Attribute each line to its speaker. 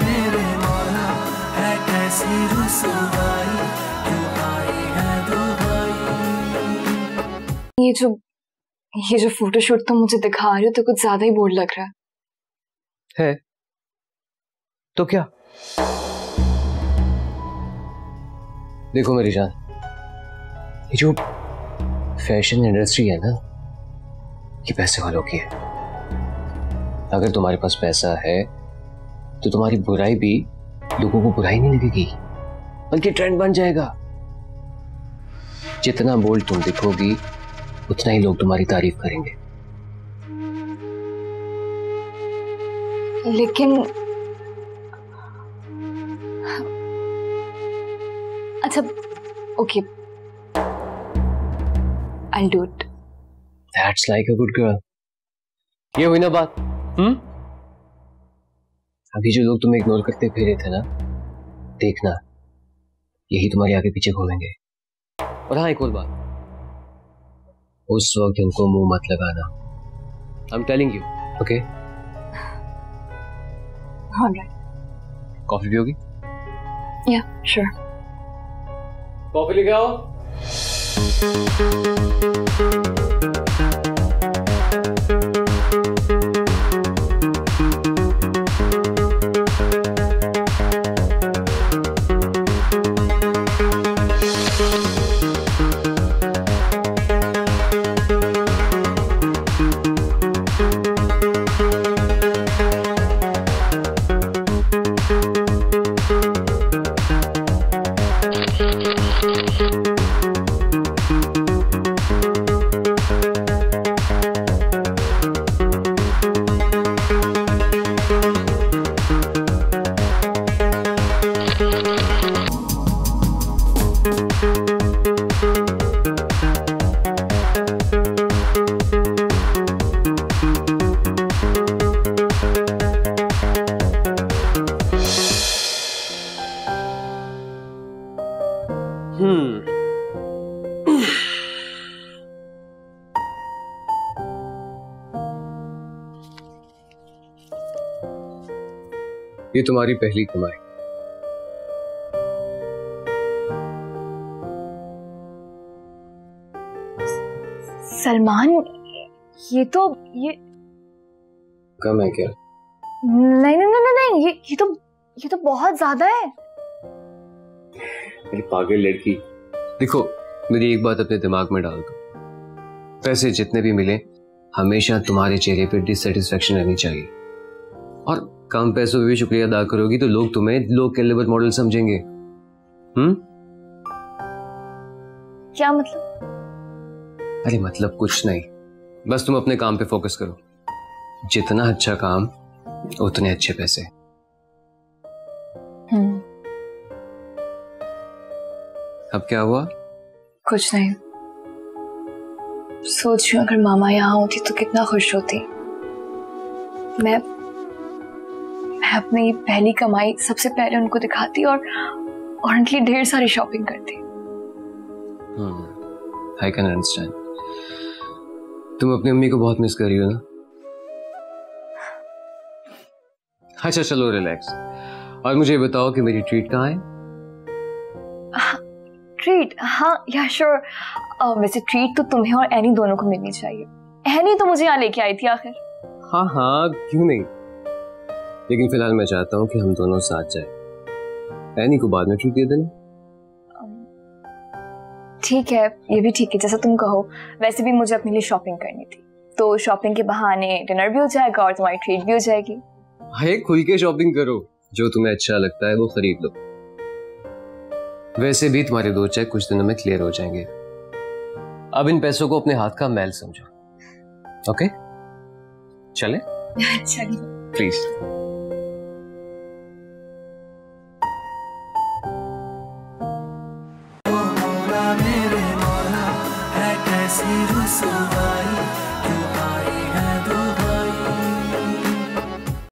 Speaker 1: मेरे मौला है कैसी रुसवाई, क्यों आए हैं दो भाई।
Speaker 2: ये जो फोटोशूट तुम मुझे दिखा रहे हो तो कुछ ज्यादा ही बोर लग रहा
Speaker 3: है। तो क्या? देखो मेरी जान, ये जो फैशन इंडस्ट्री है ना, ये पैसे वालों की है। अगर तुम्हारे पास पैसा है तो तुम्हारी बुराई भी लोगों को बुराई नहीं लगेगी, बल्कि ट्रेंड बन जाएगा। जितना बोल्ड तुम दिखोगी उतना ही लोग तुम्हारी तारीफ करेंगे।
Speaker 2: लेकिन अच्छा, okay, I'll do it.
Speaker 3: That's like a good girl. ये हुई ना बात? अभी जो लोग तुम्हें इग्नोर करते फिर रहे थे ना, देखना यही तुम्हारे आगे पीछे घूमेंगे। और हाँ, एक और बात, उस वक्त उनको मुंह मत लगाना। I'm telling you, okay?
Speaker 2: Alright.
Speaker 3: Coffee पियोगी?
Speaker 2: Yeah, sure.
Speaker 3: कॉफी लेके आओ। ये तुम्हारी पहली कमाई।
Speaker 2: सलमान, ये
Speaker 3: कम है क्या?
Speaker 2: नहीं नहीं नहीं नहीं, ये तो बहुत ज्यादा है।
Speaker 3: मेरी पागल लड़की, देखो मेरी एक बात अपने दिमाग में डाल दो, पैसे जितने भी मिले हमेशा तुम्हारे चेहरे पे डिससेटिस्फेक्शन रहनी चाहिए। और कम पैसों पे भी शुक्रिया अदा करोगी तो लोग तुम्हें लो कैलिबर मॉडल समझेंगे।
Speaker 2: क्या मतलब?
Speaker 3: अरे मतलब कुछ नहीं, बस तुम अपने काम पे फोकस करो। जितना अच्छा काम उतने अच्छे पैसे। अब क्या हुआ?
Speaker 2: कुछ नहीं, सोच रही हूँ अगर मामा यहाँ होती तो कितना खुश होती। मैं अपनी पहली कमाई सबसे पहले उनको दिखाती और उनके लिए ढेर सारी शॉपिंग करती।
Speaker 3: I can understand. तुम अपनी अम्मी को बहुत मिस कर रही हो ना? अच्छा चलो रिलैक्स, और मुझे बताओ कि मेरी ट्रीट कहाँ है?
Speaker 2: ट्रीट? हाँ या श्योर। वैसे ट्रीट तो तुम्हें और एनी दोनों को मिलनी चाहिए। एनी तो मुझे यहाँ लेके आई थी आखिर।
Speaker 3: हाँ हाँ, क्यों नहीं, लेकिन फिलहाल मैं चाहता हूँ कि हम दोनों साथ जाएं। एनी को बाद में ट्रीट दे देना।
Speaker 2: ठीक है, ये भी ठीक है, जैसा तुम कहो। वैसे भी मुझे अपने लिए शॉपिंग करनी थी, तो शॉपिंग के बहाने डिनर भी हो जाएगा और तुम्हारी ट्रीट भी हो जाएगी।
Speaker 3: हाय, खुल के शॉपिंग करो, जो तुम्हें अच्छा लगता है वो खरीद लो। वैसे भी तुम्हारे दो चेक कुछ दिनों में क्लियर हो जाएंगे। अब इन पैसों को अपने हाथ का मैल समझो। ओके चले?
Speaker 2: चलिए
Speaker 3: प्लीज।
Speaker 1: मेरे मौला है कैसी रुसवा